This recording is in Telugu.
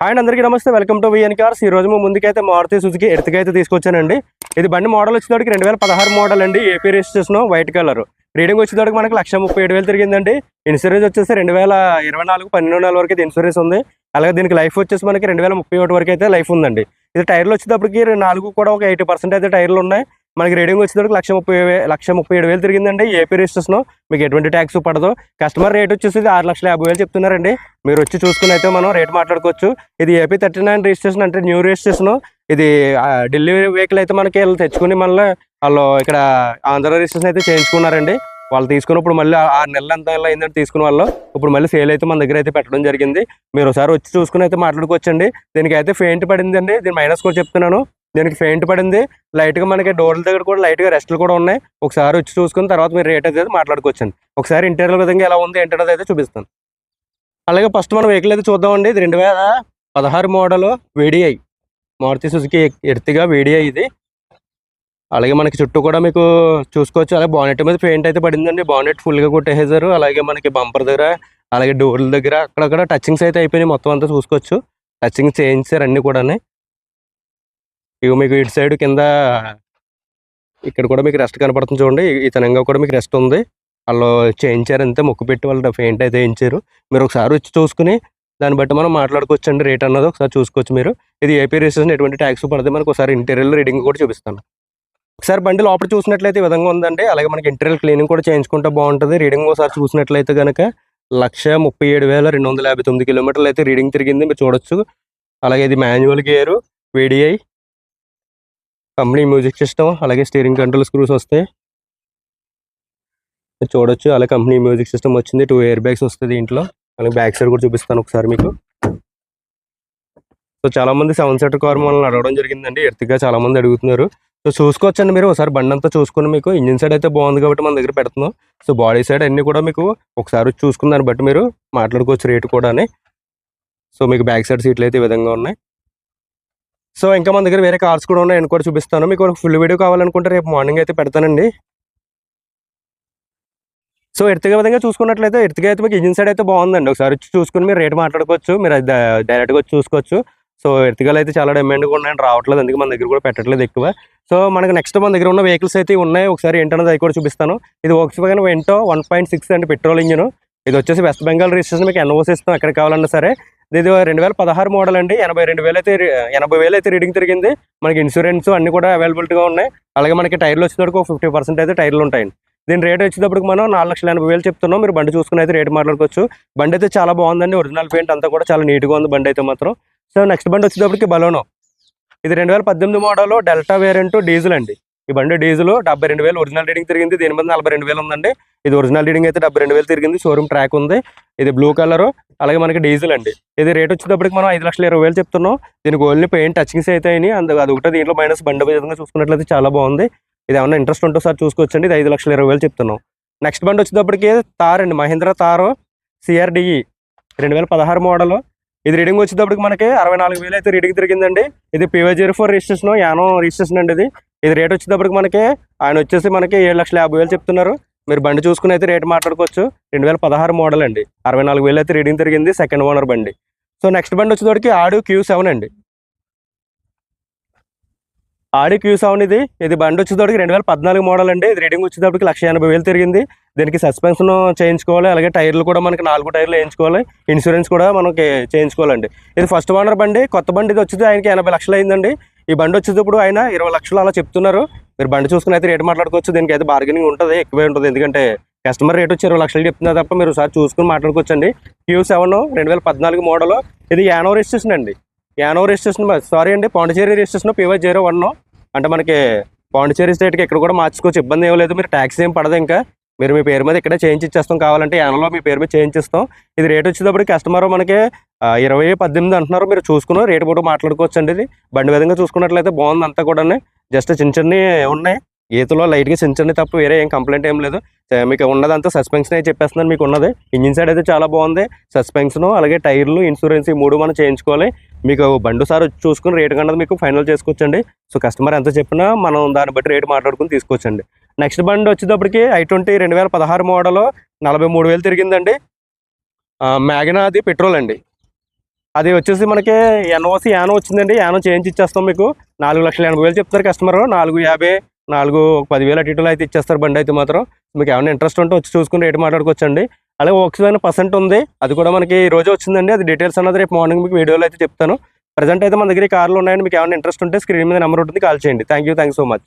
హాయ్ అండి, అందరికీ నమస్తే. Welcome to VN cars. ఈ రోజు ముందుకైతే మారుతి సుజుకి ఎర్టిగా అయితే తీసుకొచ్చానండి. ఇది బండి మోడల్ వచ్చేటప్పటికి 2016 మోడల్ అండి. AP registration, white colour. Reading వచ్చేటప్పటికి మనకి 1,37,000 తిరిగిందండి. ఇన్సూరెన్స్ వచ్చేసి 2024 12 నెలల వరకు అయితే ఇన్సూరెన్స్ ఉంది. అలాగే దీనికి లైఫ్ వచ్చేసి మనకి 2031 వరకు అయితే లైఫ్ ఉందండి. ఇది టైర్లు వచ్చేటప్పటికి 4 కూడా ఒక 80% అయితే టైర్లు ఉన్నాయి. మనకి రీడింగ్ వచ్చేటప్పటికి 1,37,000 తిరిగిందండి. ఏపీ రిజిస్ట్రేషన్, మీకు ఎటువంటి ట్యాక్స్ పడదు. కస్టమర్ రేట్ వచ్చేసి 6,50,000 చెప్తున్నారండి. మీరు వచ్చి చూసుకుని అయితే మనం రేట్ మాట్లాడుకోవచ్చు. ఇది ఏపీ 39 రిజిస్ట్రేషన్, అంటే న్యూ రిజిస్ట్రేషన్. ఇది ఢిల్లీ వెహికల్ అయితే మనకి వీళ్ళు తెచ్చుకుని మళ్ళీ వాళ్ళు ఇక్కడ ఆంధ్ర రిజిస్ట్రేషన్ అయితే చేయించుకున్నారండి. వాళ్ళు తీసుకున్నప్పుడు మళ్ళీ 6 నెలలు ఎంత అయిందంటే తీసుకున్న వాళ్ళు ఇప్పుడు మళ్ళీ సేల్ అయితే మన దగ్గర అయితే పెట్టడం జరిగింది. మీరు ఒకసారి వచ్చి చూసుకుని అయితే మాట్లాడుకోవచ్చండి. దీనికి అయితే ఫెయింట్ పడిందండి. దీని మైనస్ కూడా చెప్తున్నాను. దీనికి ఫెయింట్ పడింది. లైట్గా మనకి డోర్ల దగ్గర కూడా లైట్గా రెస్ట్లు కూడా ఉన్నాయి. ఒకసారి వచ్చి చూసుకుని తర్వాత మీరు రేట్ అయితే మాట్లాడుకోవచ్చండి. ఒకసారి ఇంటీరియర్ విధంగా ఎలా ఉంది ఏంటనేది అయితే చూపిస్తాను. అలాగే ఫస్ట్ మనం వెహికల్ అయితే చూద్దామండి. ఇది 2016 model VDI Maruti Suzuki Ertiga VDI ఇది. అలాగే మనకి చుట్టూ కూడా మీకు చూసుకోవచ్చు. అలాగే బానెట్ మీద పెయింట్ అయితే పడిందండి. బానెట్ ఫుల్గా కొట్టేసారు. అలాగే మనకి బంపర్ దగ్గర, అలాగే డోర్ల దగ్గర అక్కడక్కడ టచింగ్స్ అయితే అయిపోయినాయి. మొత్తం అంతా చూసుకోవచ్చు. టచింగ్ చేయించారు అన్నీ కూడా. ఇవి మీకు ఇటు సైడ్ కింద ఇక్కడ కూడా మీకు రెస్ట్ కనపడుతుంది చూడండి. ఇతనంగా కూడా మీకు రెస్ట్ ఉంది. వాళ్ళు చేయించారు అంతే, ముక్కు పెట్టి వాళ్ళు పెయింట్ అయితే వేయించారు. మీరు ఒకసారి వచ్చి చూసుకుని దాన్ని బట్టి మనం మాట్లాడుకోవచ్చు అండి. రేట్ అన్నది ఒకసారి చూసుకోవచ్చు మీరు. ఇది ఏపీ రిజిస్ట్రేషన్, ఎటువంటి ట్యాక్స్ పడితే మనకు ఒకసారి ఇంటీరియర్ రీడింగ్ కూడా చూపిస్తాను. ఒకసారి బండి లోపల చూసినట్లయితే ఈ విధంగా ఉందండి. అలాగే మనకి ఇంటీరియర్ క్లీనింగ్ కూడా చేయించుకుంటే బాగుంటుంది. రీడింగ్ ఒకసారి చూసినట్లయితే కనుక 1,37,259 కిలోమీటర్లు అయితే రీడింగ్ తిరిగింది, మీరు చూడొచ్చు. అలాగే ఇది manual gear VDI, company music system, అలాగే స్టీరింగ్ కంట్రోల్ స్క్రూస్ వస్తాయి చూడొచ్చు. అలాగే కంపెనీ మ్యూజిక్ సిస్టమ్ వచ్చింది. 2 ఎయిర్ బ్యాగ్స్ వస్తుంది ఇంట్లో. అలాగే బ్యాక్ సైడ్ కూడా చూపిస్తాను ఒకసారి మీకు. సో చాలా మంది 7 సీటర్ కార్ మనల్ని అడగడం జరిగిందండి. ఎర్టిగా చాలా మంది అడుగుతున్నారు. సో చూసుకోవచ్చండి మీరు ఒకసారి బండి అంతా చూసుకుని. మీకు ఇంజిన్ సైడ్ అయితే బాగుంది కాబట్టి మన దగ్గర పెడుతున్నాం. సో బాడీ సైడ్ అన్ని కూడా మీకు ఒకసారి చూసుకున్న దాన్ని బట్టి మీరు మాట్లాడుకోవచ్చు రేటు కూడా. సో మీకు బ్యాక్ సైడ్ సీట్లు అయితే ఈ విధంగా ఉన్నాయి. సో ఇంకా మన దగ్గర వేరే కార్స్ కూడా ఉన్నాయి, నేను కూడా చూపిస్తాను. మీకు ఫుల్ వీడియో కావాలనుకుంటే రేపు మార్నింగ్ అయితే పెడతానండి. సో ఎర్టిగా విధంగా చూసుకున్నట్లయితే ఎర్టిగా అయితే మీకు ఇంజిన్ సైడ్ అయితే బాగుందండి. ఒకసారి వచ్చి చూసుకుని మీరు రేట్ మాట్లాడుకోవచ్చు. మీరు డైరెక్ట్గా వచ్చి చూసుకోవచ్చు. సో ఎర్టిగాలు అయితే చాలా డిమాండ్గా ఉన్నాయండి, రావట్లేదు. అందుకే మన దగ్గర కూడా పెట్టట్లేదు ఎక్కువ. సో మనకి నెక్స్ట్ మన దగ్గర ఉన్న వెహికల్స్ అయితే ఉన్నాయి. ఒకసారి ఏంటన్నది అది కూడా చూపిస్తాను. ఇది Volkswagen Vento 1.6 అండి, పెట్రోల్ ఇంజిన్. ఇది వచ్చేసి వెస్ట్ బెంగాల్ రిజిస్ట్రేషన్. మీకు ఎన్ఓసి ఇస్తాం ఎక్కడ కావాలన్నా సరే. ఇది 2016 మోడల్ అండి. 80,000 అయితే రీడింగ్ తిరిగింది. మనకి ఇన్సూరెన్స్ అన్ని కూడా అవైలబిలిటీగా ఉన్నాయి. అలాగే మనకి టైర్లు వచ్చేటప్పుడు 50% అయితే టైర్లు ఉంటాయండి. దీని రేట్ వచ్చేటప్పుడు మనం 4,80,000 చెప్తున్నాం. మీరు బండి చూసుకుని అయితే రేట్ మాట్లాడుకోవచ్చు. బండి అయితే చాలా బాగుందండి. ఒరిజినల్ పెయింట్ అంతా కూడా చాలా నీట్గా ఉంది బండి అయితే మాత్రం. సో నెక్స్ట్ బండి వచ్చేటప్పటికి బలోనో. ఇది 2018 మోడల్ డెల్టా వేరియంట్ డీజిల్ అండి. ఈ బండి డీజిల్ 72,000 ఒరిజినల్ రీడింగ్ తిరిగింది. దీని మీద 42,000 ఉందండి. ఇది ఒరిజినల్ రీడింగ్ అయితే 72,000 తిరిగింది. షోరూమ్ ట్రాక్ ఉంది. ఇది బ్లూ కలర్. అలాగే మనకి డీజిల్ అండి. ఇది రేట్ వచ్చేటప్పటికి మనం 5,20,000 చెప్తున్నాం. దీనికి ఓన్లీ పెయింట్ టచింగ్స్ అయితే అయినాయి. అది ఒకటే దీంట్లో మైనస్. బండి విధంగా చూసుకున్నట్లయితే చాలా బాగుంది. ఇది ఏమన్నా ఇంట్రెస్ట్ ఉంటే సార్ చూసుకోవచ్చండి. ఇది 5,20,000 చెప్తున్నాం. నెక్స్ట్ బండి వచ్చేటప్పటికి తార్ అండి, మహీంద్రా తార్ CRDE 2016 మోడల్. ఇది రీడింగ్ వచ్చేటప్పటికి మనకి 64,000 అయితే రీడింగ్ తిరిగిందండి. ఇది PY04 రిజిస్ట్రేషన్, యానో రిజిస్ట్రేషన్ అండి. ఇది రేట్ వచ్చేటప్పటికి మనకి ఆయన వచ్చేసి మనకి 7,50,000 చెప్తున్నారు. మీరు బండి చూసుకుని అయితే రేట్ మాట్లాడుకోవచ్చు. 2016 మోడల్ అండి, 64,000 అయితే రీడింగ్ తిరిగింది. సెకండ్ ఓనర్ బండి. సో నెక్స్ట్ బండి వచ్చేటప్పటికి ఆడి Q7 అండి. ఆడి Q7 ఇది బండి వచ్చేటప్పటికి 2014 మోడల్ అండి. ఇది రీడింగ్ వచ్చేటప్పటికి 1,80,000 తిరిగింది. దీనికి సస్పెన్షన్ చేయించుకోవాలి. అలాగే టైర్లు కూడా మనకి 4 టైర్లు వేయించుకోవాలి. ఇన్సూరెన్స్ కూడా మనకి చేయించుకోవాలండి. ఇది ఫస్ట్ ఓనర్ బండి, కొత్త బండి. ఇది వచ్చేది ఆయనకి 80 లక్షలు అయిందండి. ఈ బండి వచ్చేటప్పుడు ఆయన 20 లక్షలు అలా చెప్తున్నారు. మీరు బండి చూసుకుని అయితే రేట్ మాట్లాడుకోవచ్చు. దీనికి అయితే బార్గెనింగ్ ఉంటుంది, ఎక్కువే ఉంటుంది. ఎందుకంటే కస్టమర్ రేట్ వచ్చి 20 లక్షలు చెప్తున్నారు తప్ప మీరు ఒకసారి చూసుకుని మాట్లాడుకోవచ్చండి. Q7 2014 model. ఇది యానో రిజిస్ట్రేషన్ అండి. యానో రిజిస్ట్రేషన్, సారీ అండి, పాండిచేరి రిజిస్ట్రేషన్ PY01. అంటే మనకి పాండిచేరి స్టేట్కి ఇక్కడ కూడా మార్చుకోవచ్చు, ఇబ్బంది ఏం లేదు. మీరు ట్యాక్స్ ఏం పడదు. ఇంకా మీరు మీ పేరు మీద ఇక్కడే చేంజ్ ఇచ్చేస్తాం. కావాలంటే యానోలో మీ పేరు మీద చేంజ్ ఇస్తాం. ఇది రేట్ వచ్చేటప్పుడు కస్టమర్ మనకి 20,18 అంటున్నారు. మీరు చూసుకుని రేటు కూడా మాట్లాడుకోవచ్చు అండి. ఇది బండి విధంగా చూసుకున్నట్లయితే బాగుంది అంతా కూడా. జస్ట్ చిన్న ఉన్నాయి ఈతలో లైట్గా చిన్న తప్ప వేరే ఏం కంప్లైంట్ ఏం లేదు. మీకు ఉన్నదంతా సస్పెన్షన్ అయితే చెప్పేస్తున్నాను. మీకు ఉన్నది ఇంజిన్ సైడ్ అయితే చాలా బాగుంది. సస్పెన్షన్ అలాగే టైర్లు ఇన్సూరెన్స్ ఈ 3 మనం చేయించుకోవాలి. మీకు బండి సార్ చూసుకుని రేటు కన్నది మీకు ఫైనల్ చేసుకోవచ్చండి. సో కస్టమర్ ఎంత చెప్పినా మనం దాన్ని బట్టి రేటు మాట్లాడుకుని తీసుకోవచ్చండి. నెక్స్ట్ బండి వచ్చేటప్పటికి i20 2016 మోడల్ 43,000 తిరిగిందండి. మ్యాగ్నా అది పెట్రోల్ అండి. అది వచ్చేసి మనకి ఎన్ఓసి యానో వచ్చిందండి. యానో చేయించి ఇచ్చేస్తాం మీకు. 4,80,000 చెప్తారు కస్టమర్. 4,50,000 10,000 అటు ఇటులో అయితే ఇచ్చేస్తారు బండి అయితే మాత్రం. మీకు ఏమైనా ఇంట్రెస్ట్ ఉంటే వచ్చి చూసుకుని రేటు మాట్లాడుకోవచ్చండి. అలాగే Volkswagen పర్సెంట్ ఉంది, అది కూడా మనకి ఈ రోజు వచ్చిందండి. అది డీటెయిల్స్ అన్నది రేపు మార్నింగ్ మీకు వీడియోలో అయితే చెప్తాను. ప్రజెంట్ అయితే మన దగ్గర ఈ కార్లు ఉన్నాయండి. మీకు ఏమైనా ఇంట్రెస్ట్ ఉంటే స్క్రీన్ మీద నెంబర్ ఉంటుంది, కాల్ చేయండి. Thank you so much.